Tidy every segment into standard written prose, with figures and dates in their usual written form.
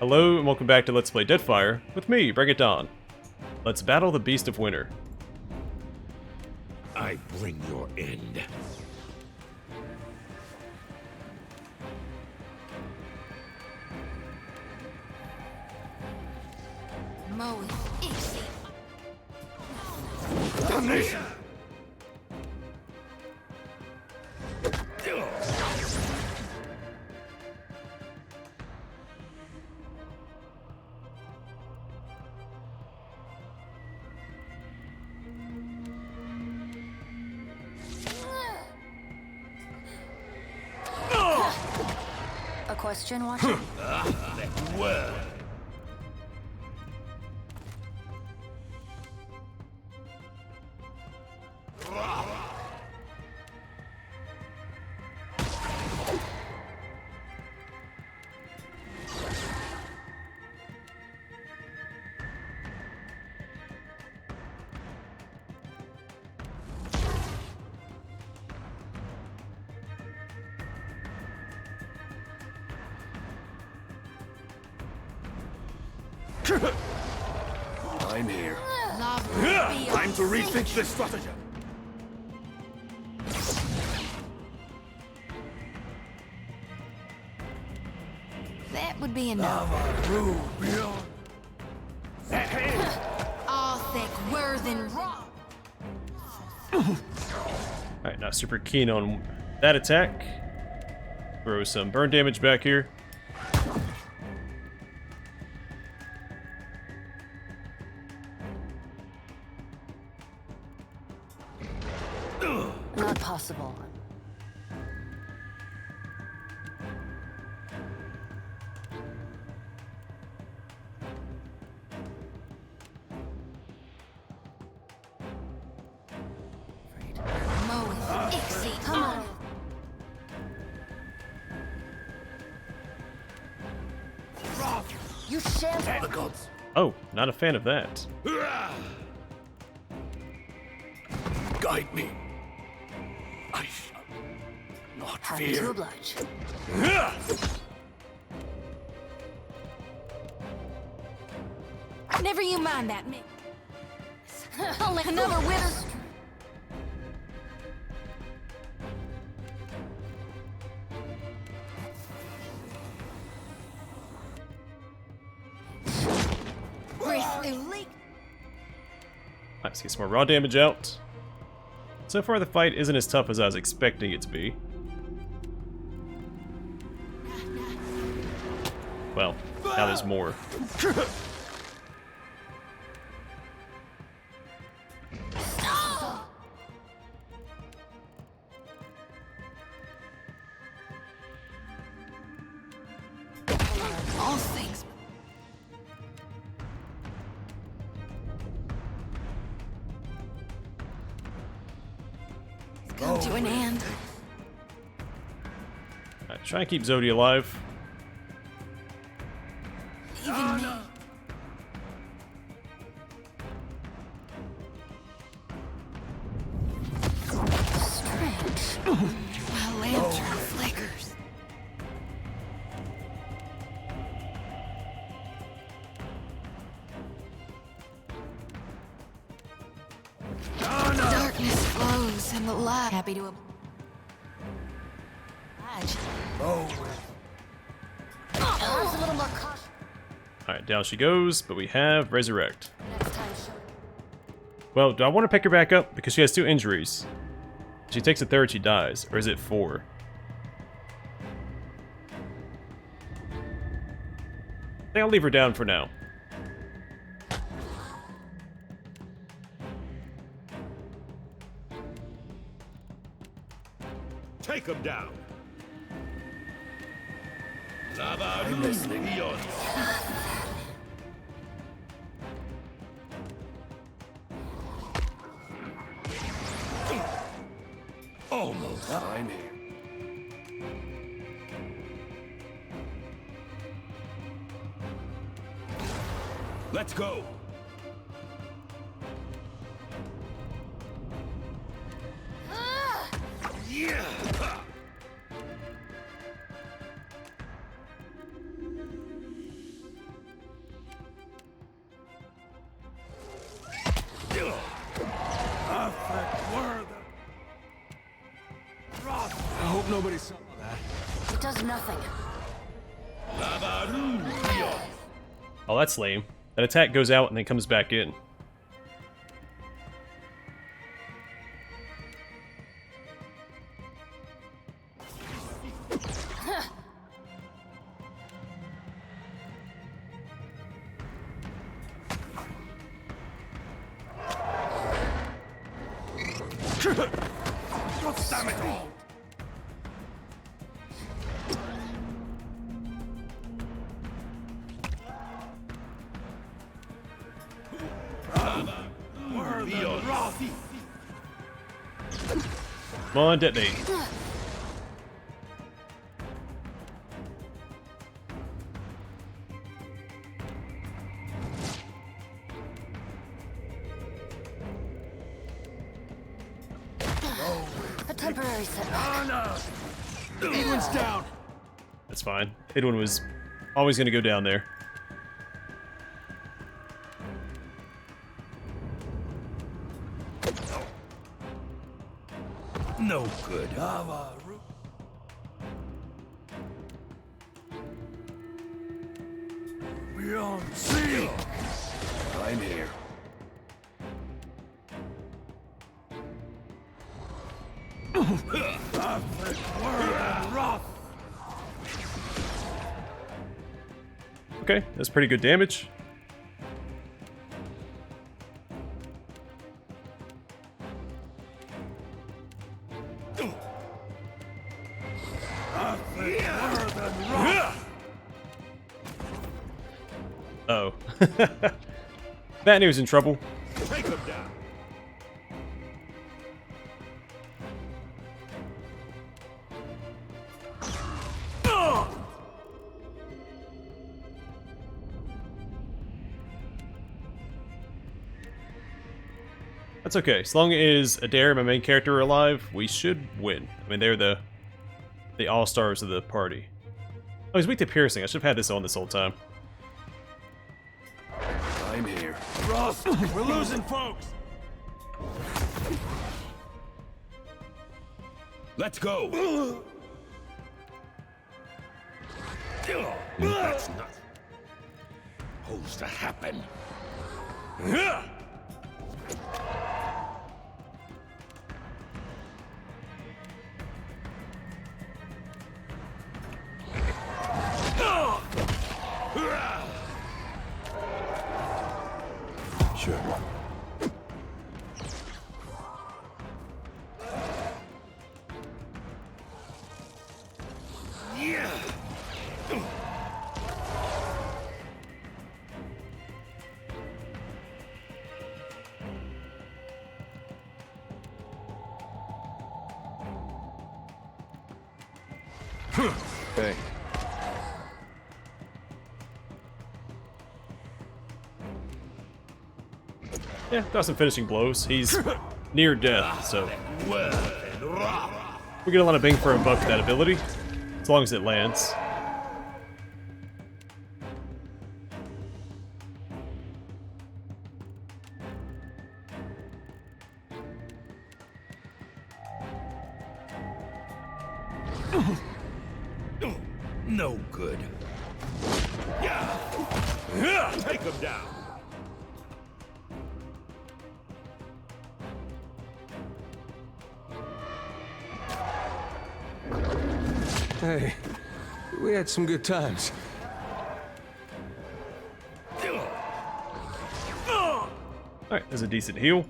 Hello and welcome back to Let's Play Deadfire with me, Rekke. Let's battle the Beast of Winter. I bring your end. Damnation! A question, Watcher? That word. I'm here. Time to rethink this stratagem. That would be enough. All thick, worth and raw. Alright, not super keen on that attack. Throw some burn damage back here. Not possible. Come on. You shan't. The gods. Oh, not a fan of that. Guide me. I shall not Happy to fear. oblige. Never you mind that, me. Only another wither. Let's get some more raw damage out. So far the fight isn't as tough as I was expecting it to be. Well, now there's more. All things. Come to an end. Alright, try and keep Zodi alive. Even me. Strange. My lantern flickers. Darkness flows and the light. Happy to oblige. A little more caution. Alright, down she goes, but we have Resurrect. Next time, show. Well, do I want to pick her back up? Because she has 2 injuries. If she takes a third, she dies. Or is it 4? I think I'll leave her down for now. Take him down. I'm listening. Almost. I'm here. Let's go. Yeah. to nothing. Oh, that's lame. That attack goes out and then comes back in. Damn it all! Come on, detonate. A temporary setback. Edwin's down! That's fine. Edwin was always going to go down there. No good. Beyond sea! I'm here. Okay, that's pretty good damage. Oh. That news in trouble. Take him down. That's okay. As long as Adair, my main character, are alive, we should win. I mean, they're the all-stars of the party. Oh, he's weak to piercing. I should have had this on this whole time. I'm here. Ross, we're losing folks! Let's go! That's not supposed to happen. Sure. Yeah. Hey. Yeah, got some finishing blows. He's near death, so we get a lot of bang for a buck with that ability, as long as it lands. No good. Take him down. Hey, we had some good times. Alright, there's a decent heal.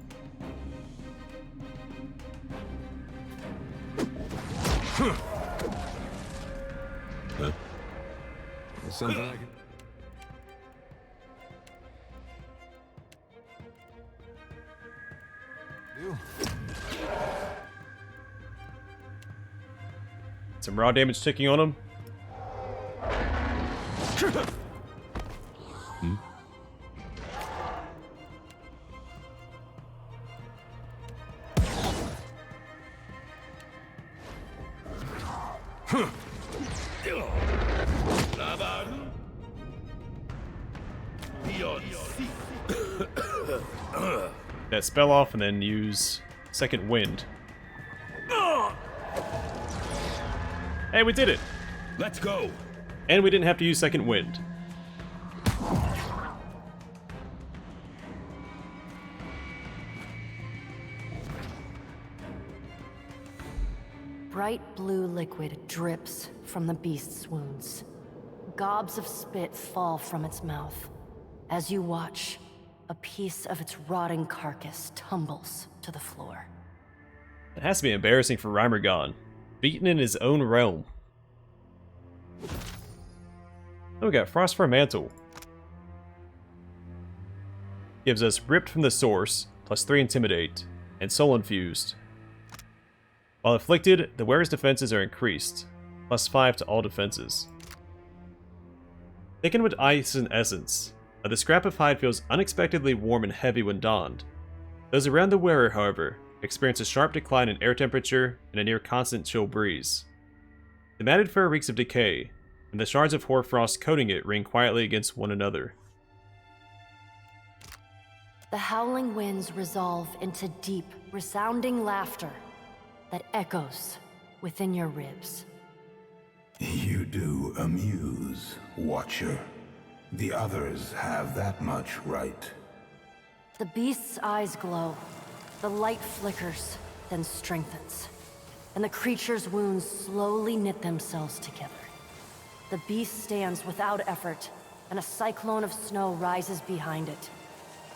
There's something I can... do. Some raw damage ticking on him. That spell off and then use second wind. Hey, we did it! Let's go. And we didn't have to use second wind. Bright blue liquid drips from the beast's wounds. Gobs of spit fall from its mouth. As you watch, a piece of its rotting carcass tumbles to the floor. It has to be embarrassing for Rimergand, beaten in his own realm. Oh, we got Frostfire Mantle. Gives us Ripped from the Source, +3 Intimidate, and Soul Infused. While afflicted, the wearer's defenses are increased, +5 to all defenses. Thickened with ice and essence, the scrap of hide feels unexpectedly warm and heavy when donned. Those around the wearer, however, experience a sharp decline in air temperature and a near constant chill breeze. The matted fur reeks of decay, and the shards of hoarfrost coating it ring quietly against one another. The howling winds resolve into deep, resounding laughter that echoes within your ribs. You do amuse, Watcher. The others have that much right. The beast's eyes glow. The light flickers, then strengthens. And the creature's wounds slowly knit themselves together. The beast stands without effort, and a cyclone of snow rises behind it.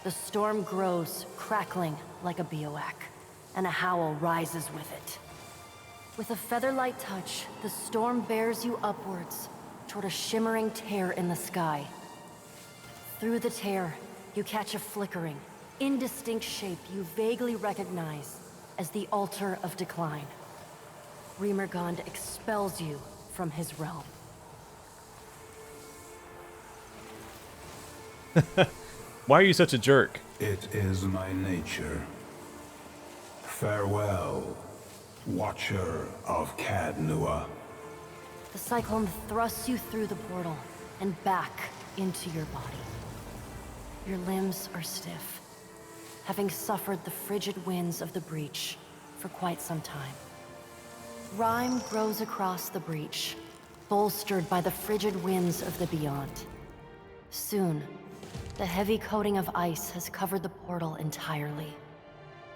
The storm grows, crackling like a bivouac, and a howl rises with it. With a feather-light touch, the storm bears you upwards toward a shimmering tear in the sky. Through the tear, you catch a flickering, indistinct shape you vaguely recognize as the Altar of Decline. Rimergand expels you from his realm. Why are you such a jerk? It is my nature. Farewell, Watcher of Cadnua. The cyclone thrusts you through the portal and back into your body. Your limbs are stiff, having suffered the frigid winds of the breach for quite some time. Rime grows across the breach, bolstered by the frigid winds of the beyond. Soon, the heavy coating of ice has covered the portal entirely,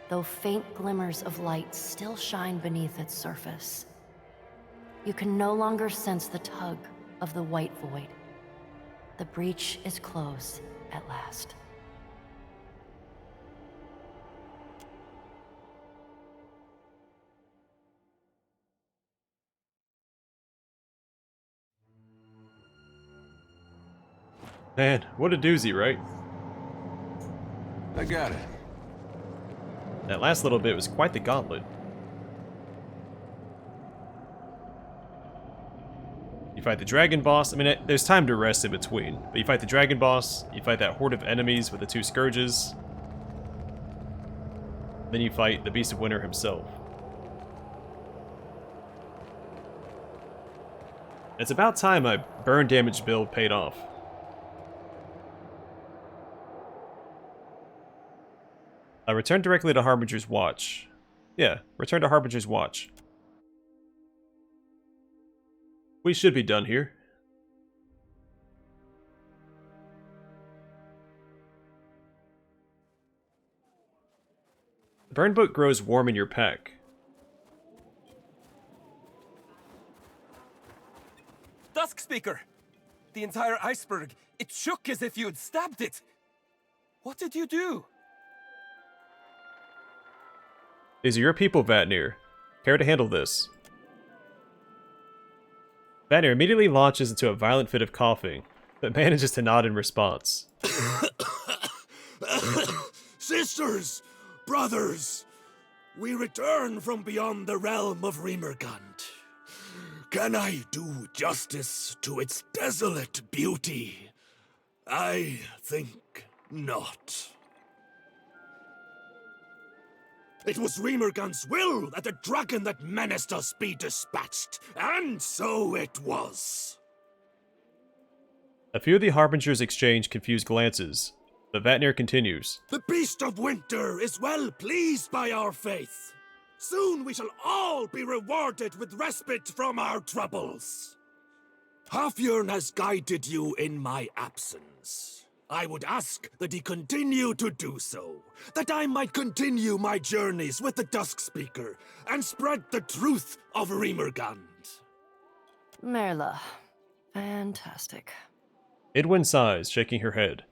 though faint glimmers of light still shine beneath its surface. You can no longer sense the tug of the white void. The breach is closed at last. Man, what a doozy, right? I got it. That last little bit was quite the gauntlet. You fight the dragon boss. I mean, there's time to rest in between. But you fight the dragon boss, you fight that horde of enemies with the 2 scourges. Then you fight the Beast of Winter himself. It's about time my burn damage build paid off. Return directly to Harbinger's Watch. Yeah, return to Harbinger's Watch. We should be done here. The burn book grows warm in your pack. Dusk Speaker! The entire iceberg, it shook as if you had stabbed it! What did you do? These are your people, Vatnir. Care to handle this? Vatnir immediately launches into a violent fit of coughing, but manages to nod in response. Sisters, brothers, we return from beyond the realm of Rimergand. Can I do justice to its desolate beauty? I think not. It was Rimergand's will that the dragon that menaced us be dispatched, and so it was. A few of the Harbingers exchange confused glances, but Vatnir continues. The Beast of Winter is well pleased by our faith. Soon we shall all be rewarded with respite from our troubles. Halfjorn has guided you in my absence. I would ask that he continue to do so, that I might continue my journeys with the Dusk Speaker and spread the truth of Rimergand. Merla. Fantastic. Idwin sighs, shaking her head.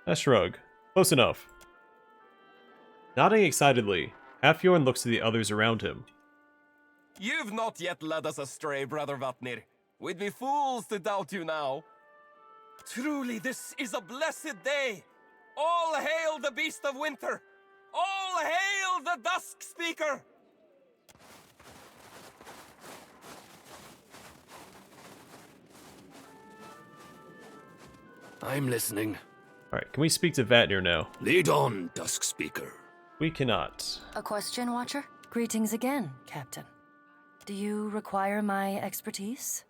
A shrug. Close enough. Nodding excitedly, Halfjorn looks to the others around him. You've not yet led us astray, Brother Vatnir. We'd be fools to doubt you now. Truly, this is a blessed day. All hail the Beast of Winter. All hail the Dusk Speaker. I'm listening. Alright, can we speak to Vatnir now? Lead on, Dusk Speaker. We cannot. A question, Watcher? Greetings again, Captain. Do you require my expertise?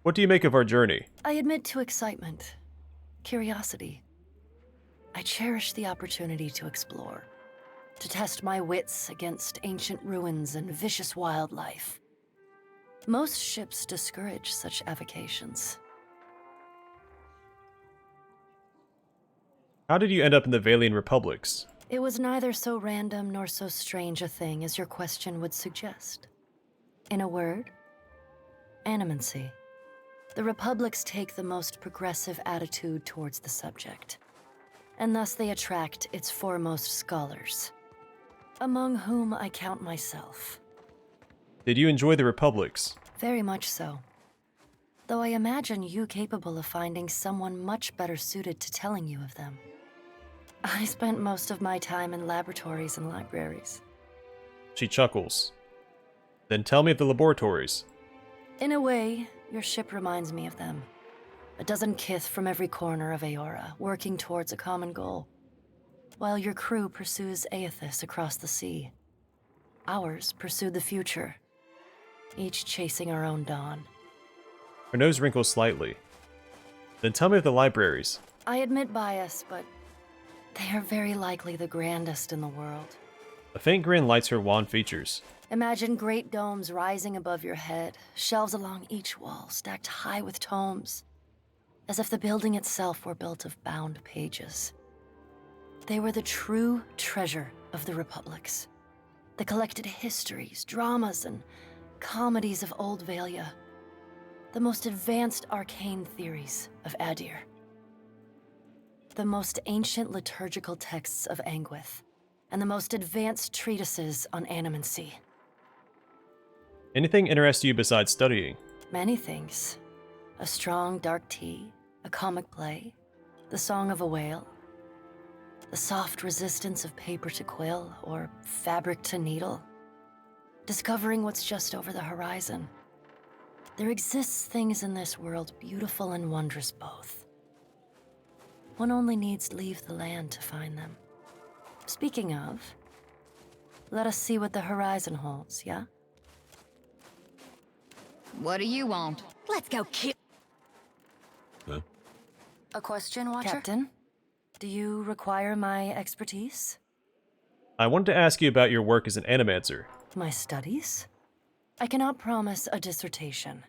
What do you make of our journey? I admit to excitement, curiosity. I cherish the opportunity to explore, to test my wits against ancient ruins and vicious wildlife. Most ships discourage such avocations. How did you end up in the Valian Republics? It was neither so random nor so strange a thing as your question would suggest. In a word, animancy. The Republics take the most progressive attitude towards the subject, and thus they attract its foremost scholars, among whom I count myself. Did you enjoy the Republics? Very much so. Though I imagine you capable of finding someone much better suited to telling you of them. I spent most of my time in laboratories and libraries. She chuckles. Then tell me of the laboratories. In a way, your ship reminds me of them. A dozen kith from every corner of Aora, working towards a common goal. While your crew pursues Aethys across the sea. Ours pursued the future, each chasing our own dawn. Her nose wrinkles slightly. Then tell me of the libraries. I admit bias, but they are very likely the grandest in the world. A faint grin lights her wan features. Imagine great domes rising above your head, shelves along each wall stacked high with tomes, as if the building itself were built of bound pages. They were the true treasure of the Republics. The collected histories, dramas, and comedies of Old Valia. The most advanced arcane theories of Adir. The most ancient liturgical texts of Anguith, and the most advanced treatises on animancy. Anything interest you besides studying? Many things. A strong dark tea, a comic play, the song of a whale, the soft resistance of paper to quill or fabric to needle, discovering what's just over the horizon. There exists things in this world beautiful and wondrous both. One only needs leave the land to find them. Speaking of, let us see what the horizon holds, yeah? What do you want? Let's go kill. A question, Watcher? Captain, do you require my expertise? I wanted to ask you about your work as an animancer. My studies? I cannot promise a dissertation,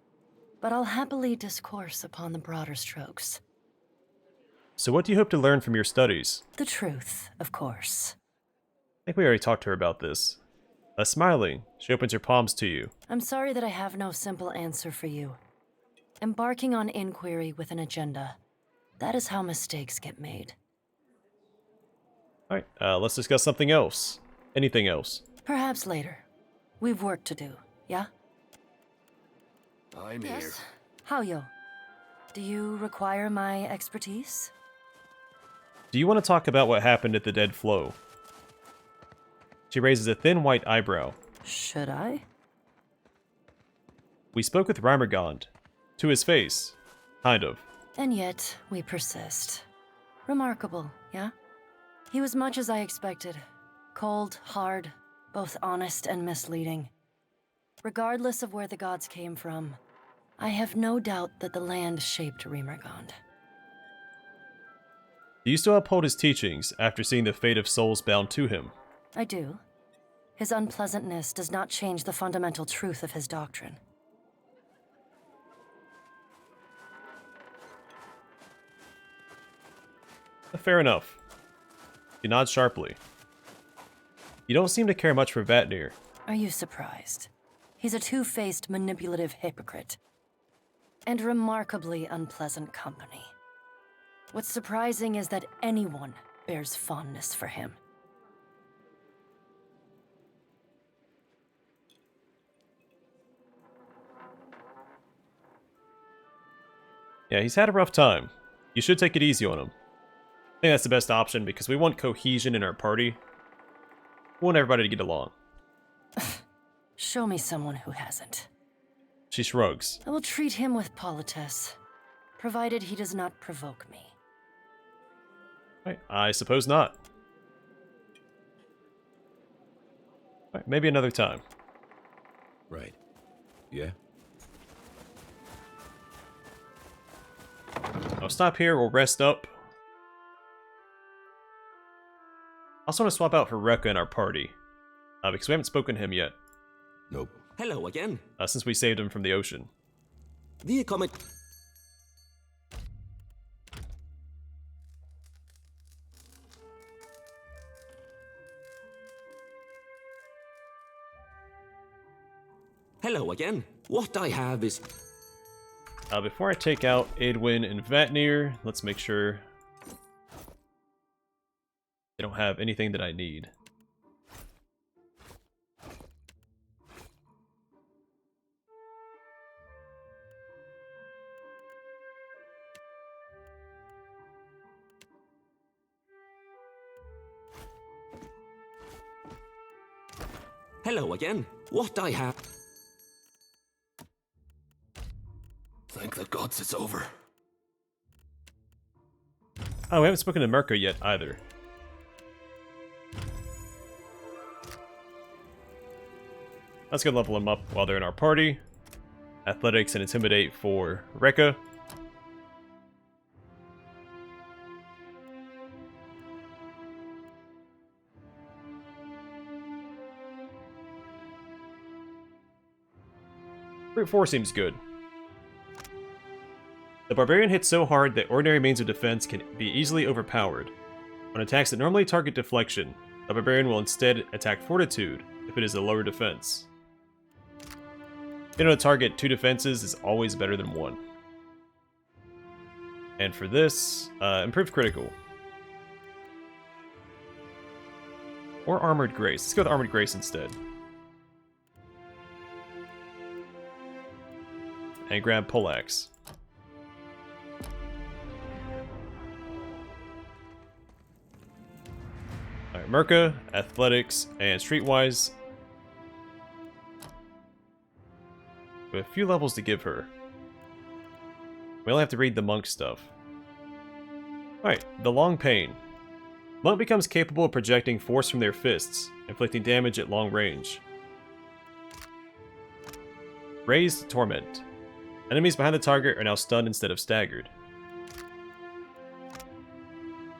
but I'll happily discourse upon the broader strokes. So what do you hope to learn from your studies? The truth, of course. I think we already talked to her about this. Smiling, she opens her palms to you. I'm sorry that I have no simple answer for you. Embarking on inquiry with an agenda. That is how mistakes get made. Alright, let's discuss something else. Anything else. Perhaps later. We've work to do, yeah? I'm here. Haoyo, do you require my expertise? Do you want to talk about what happened at the Dead Flow? She raises a thin white eyebrow. Should I? We spoke with Rimergand. To his face. Kind of. And yet, we persist. Remarkable, yeah? He was much as I expected. Cold, hard, both honest and misleading. Regardless of where the gods came from, I have no doubt that the land shaped Rimergand. Do you still uphold his teachings after seeing the fate of souls bound to him? I do. His unpleasantness does not change the fundamental truth of his doctrine. Fair enough. He nods sharply. You don't seem to care much for Vatnir. Are you surprised? He's a two-faced, manipulative hypocrite. And remarkably unpleasant company. What's surprising is that anyone bears fondness for him. Yeah, he's had a rough time. You should take it easy on him. I think that's the best option because we want cohesion in our party. We want everybody to get along. Show me someone who hasn't. She shrugs. I will treat him with politesse, provided he does not provoke me. Right, I suppose not. Right, maybe another time. Right. Yeah? I'll stop here, we'll rest up. I also want to swap out for Rekke in our party. Because we haven't spoken to him yet, Nope. Hello again. since we saved him from the ocean. The comet. Hello again. What I have is... Before I take out Aedwin and Vatnir, let's make sure they don't have anything that I need. Hello again. What I have... Thank the gods it's over. Oh, we haven't spoken to Mirka yet either. Let's go level them up while they're in our party. Athletics and Intimidate for Rekke. Brute 4 seems good. The Barbarian hits so hard that ordinary means of defense can be easily overpowered. On attacks that normally target deflection, the Barbarian will instead attack Fortitude if it is a lower defense. Being able to target 2 defenses is always better than 1. And for this, improved critical. Or Armored Grace. Let's go with Armored Grace instead. And grab Poleaxe. Alright, Mirka, Athletics, and Streetwise. We have a few levels to give her. We only have to read the monk stuff. Alright, the Long Pain. Monk becomes capable of projecting force from their fists, inflicting damage at long range. Raised Torment. Enemies behind the target are now stunned instead of staggered.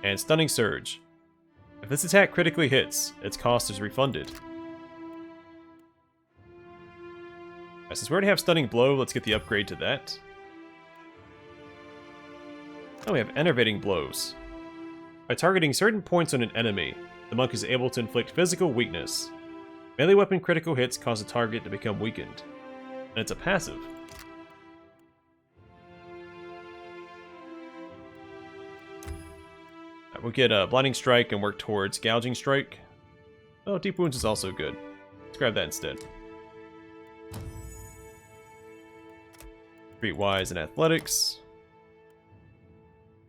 And Stunning Surge. If this attack critically hits, its cost is refunded. Right, since we already have Stunning Blow, let's get the upgrade to that. Oh, we have Enervating Blows. By targeting certain points on an enemy, the monk is able to inflict physical weakness. Melee weapon critical hits cause the target to become weakened. And it's a passive. We'll get Blinding Strike and work towards Gouging Strike. Oh, Deep Wounds is also good. Let's grab that instead. Streetwise and Athletics.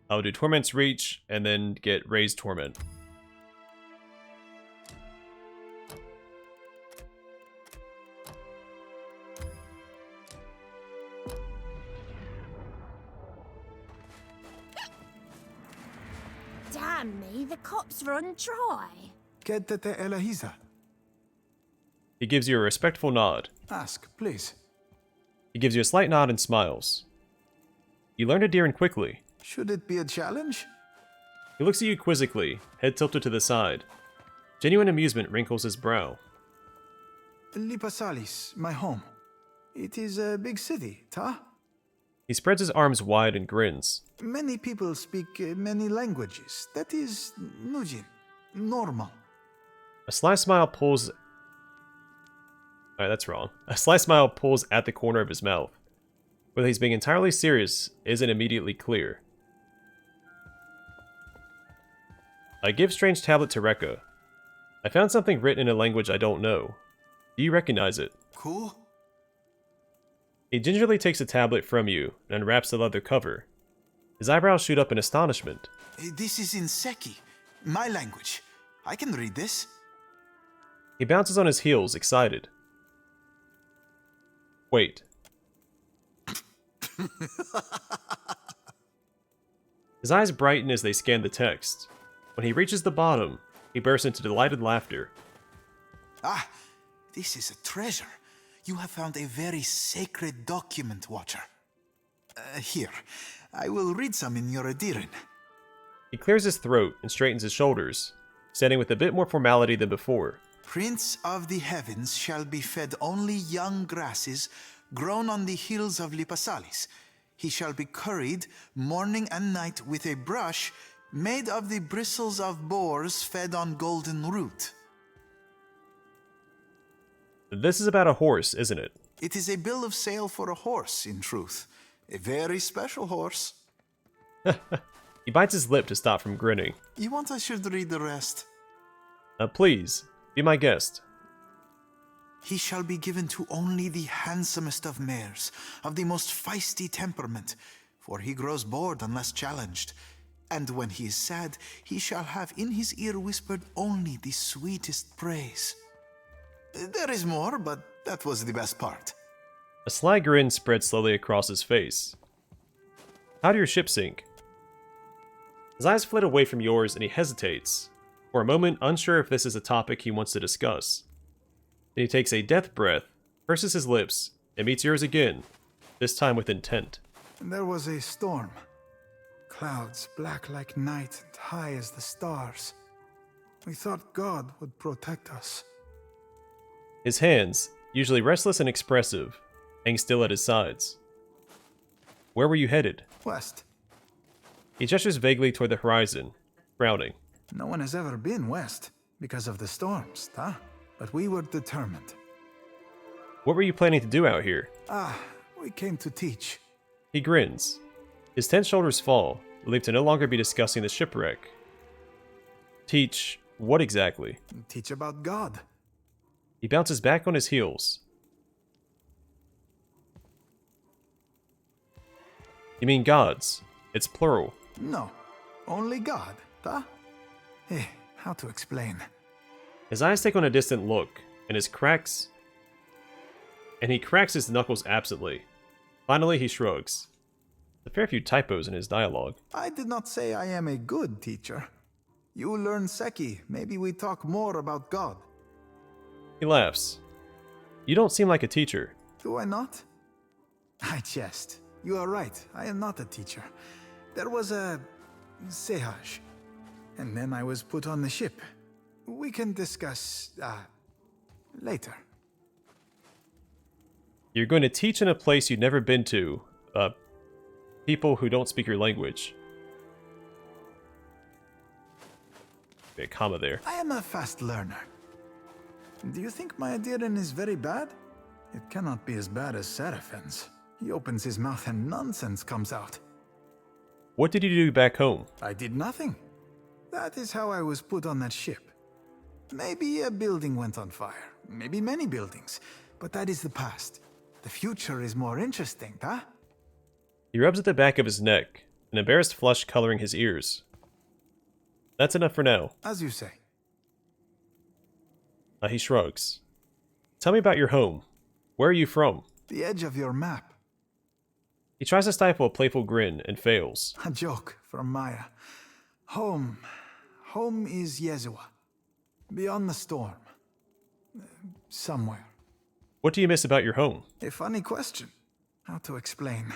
I'll do Torment's Reach, and then get Raised Torment. Damn me, the cops run dry. Kedete Elahiza. He gives you a respectful nod. Ask, please. He gives you a slight nod and smiles. You learn to Deeren quickly. Should it be a challenge? He looks at you quizzically, head tilted to the side. Genuine amusement wrinkles his brow. Lipasalis, my home. It is a big city, ta? He spreads his arms wide and grins. Many people speak many languages. That is Nujin. Normal. A sly smile pulls... Alright, that's wrong. A sly smile pulls at the corner of his mouth. Whether he's being entirely serious isn't immediately clear. I give strange tablet to Rekke. I found something written in a language I don't know. Do you recognize it? Cool. He gingerly takes the tablet from you and unwraps the leather cover. His eyebrows shoot up in astonishment. This is in Seki, my language. I can read this. He bounces on his heels, excited. Wait. His eyes brighten as they scan the text. When he reaches the bottom, he bursts into delighted laughter. Ah, this is a treasure. You have found a very sacred document, Watcher. Here, I will read some in your Adirin. He clears his throat and straightens his shoulders, standing with a bit more formality than before. Prince of the heavens shall be fed only young grasses grown on the hills of Lipasalis. He shall be curried morning and night with a brush made of the bristles of boars fed on golden root. This is about a horse, isn't it? It is a bill of sale for a horse, in truth. A very special horse. He bites his lip to stop from grinning. You want I should read the rest? Please, be my guest. He shall be given to only the handsomest of mares, of the most feisty temperament, for he grows bored unless challenged. And when he is sad, he shall have in his ear whispered only the sweetest praise. There is more, but that was the best part. A sly grin spreads slowly across his face. How do your ships sink? His eyes flit away from yours and he hesitates, for a moment unsure if this is a topic he wants to discuss. Then he takes a death breath, purses his lips, and meets yours again, this time with intent. There was a storm. Clouds black like night and high as the stars. We thought God would protect us. His hands, usually restless and expressive, hang still at his sides. Where were you headed? West. He gestures vaguely toward the horizon, frowning. No one has ever been west because of the storms, huh? But we were determined. What were you planning to do out here? We came to teach. He grins. His tense shoulders fall, relieved to no longer be discussing the shipwreck. Teach what exactly? Teach about God. He bounces back on his heels. You mean gods? It's plural. No, only God, huh? How to explain? His eyes take on a distant look, and he cracks his knuckles absently. Finally, he shrugs. A fair few typos in his dialogue. I did not say I am a good teacher. You learn Seki, maybe we talk more about God. He laughs. You don't seem like a teacher. Do I not? I jest. You are right, I am not a teacher. There was a sehaj, and then I was put on the ship. We can discuss, later. You're going to teach in a place you've never been to, people who don't speak your language. A comma there. I am a fast learner. Do you think my Adirin is very bad? It cannot be as bad as Seraphin's. He opens his mouth and nonsense comes out. What did you do back home? I did nothing. That is how I was put on that ship. Maybe a building went on fire. Maybe many buildings. But that is the past. The future is more interesting, huh? He rubs at the back of his neck, an embarrassed flush coloring his ears. That's enough for now. As you say. He shrugs. Tell me about your home. Where are you from? The edge of your map. He tries to stifle a playful grin and fails. A joke from Maya. Home. Home is Yezua. Beyond the storm. Somewhere. What do you miss about your home? A funny question. How to explain?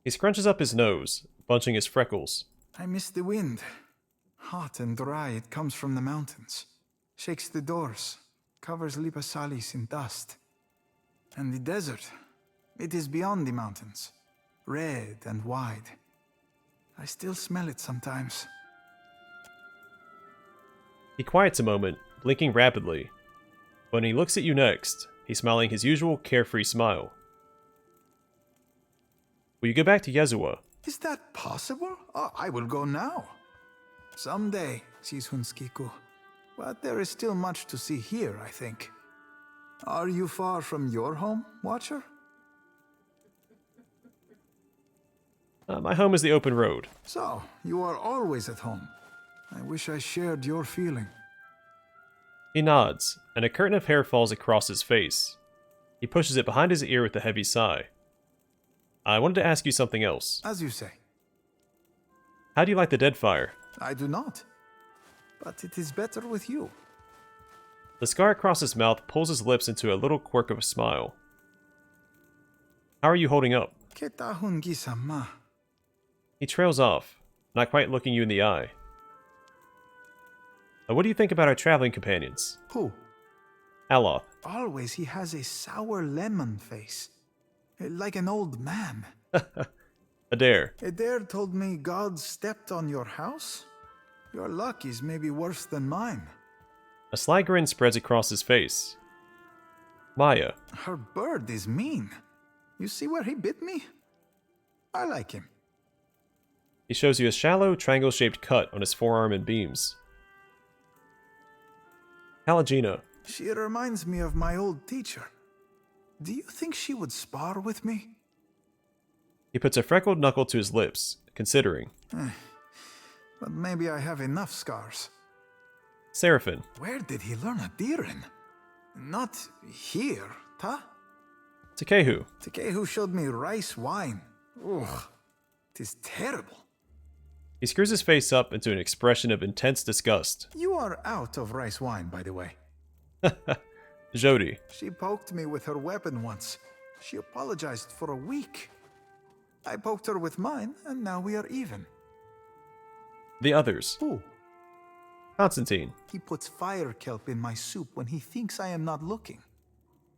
He scrunches up his nose, bunching his freckles. I miss the wind. Hot and dry, it comes from the mountains. shakes the doors, covers Lipasalis in dust. And the desert, it is beyond the mountains, red and wide. I still smell it sometimes. He quiets a moment, blinking rapidly. When he looks at you next, he's smiling his usual carefree smile. Will you go back to Yezua? Is that possible? Oh, I will go now. Someday, says Hunskiku. But there is still much to see here, I think. Are you far from your home, Watcher? My home is the open road. So, you are always at home. I wish I shared your feeling. He nods, and a curtain of hair falls across his face. He pushes it behind his ear with a heavy sigh. I wanted to ask you something else. As you say. How do you like the Deadfire? I do not. But it is better with you. The scar across his mouth pulls his lips into a little quirk of a smile. How are you holding up? Ketahun gisama. He trails off, not quite looking you in the eye. What do you think about our traveling companions? Who? Aloth. Always he has a sour lemon face. Like an old man. Adair. Adair told me God stepped on your house? Your luck is maybe worse than mine. A sly grin spreads across his face. Maya. Her bird is mean. You see where he bit me? I like him. He shows you a shallow, triangle-shaped cut on his forearm and beams. Halagina. She reminds me of my old teacher. Do you think she would spar with me? He puts a freckled knuckle to his lips, considering. But maybe I have enough scars. Seraphin. Where did he learn Adirin? Not here, ta? Takehu. Takehu showed me rice wine. Ugh, it is terrible. He screws his face up into an expression of intense disgust. You are out of rice wine, by the way. Jody. She poked me with her weapon once. She apologized for a week. I poked her with mine, and now we are even. The others. Who? Constantine. He puts fire kelp in my soup when he thinks I am not looking.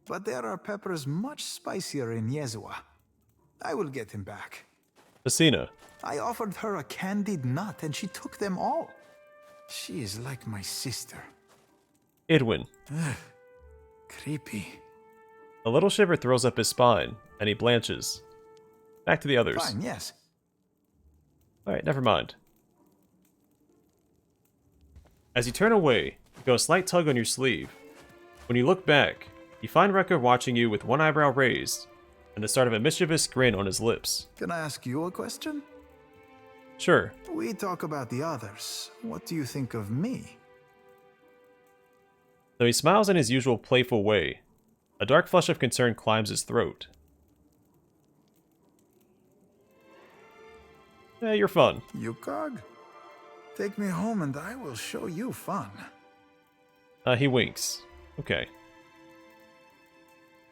But there are peppers much spicier in Yezua. I will get him back. Asina. I offered her a candied nut, and she took them all. She is like my sister. Idwin. Ugh, creepy. A little shiver throws up his spine, and he blanches. Back to the others. Fine, yes. Alright, never mind. As you turn away, you feel a slight tug on your sleeve. When you look back, you find Rekke watching you with one eyebrow raised, and the start of a mischievous grin on his lips. Can I ask you a question? Sure. We talk about the others. What do you think of me? Though he smiles in his usual playful way, a dark flush of concern climbs his throat. You're fun. Yukog? Take me home and I will show you fun. He winks. Okay.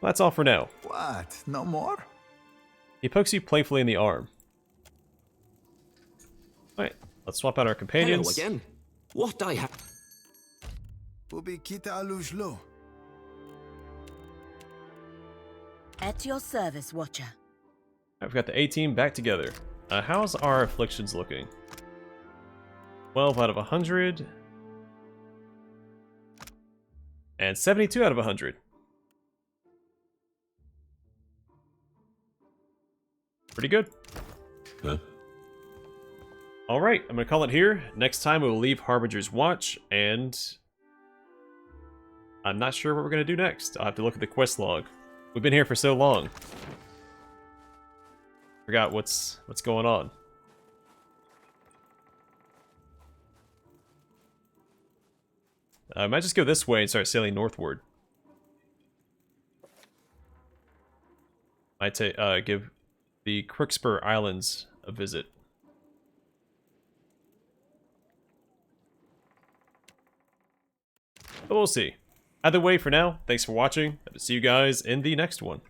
Well, that's all for now. What? No more? He pokes you playfully in the arm. Alright, let's swap out our companions. Hello again. What I have... Ubi kita alujlo. At your service, Watcher. I've got the A-team back together. How's our afflictions looking? 12 out of 100. And 72 out of 100. Pretty good. Huh? Alright, I'm going to call it here. Next time we will leave Harbinger's Watch, and I'm not sure what we're going to do next. I'll have to look at the quest log. We've been here for so long. Forgot what's going on. I might just go this way and start sailing northward. Might give the Crookspur Islands a visit. But we'll see. Either way, for now, thanks for watching. I'll see you guys in the next one.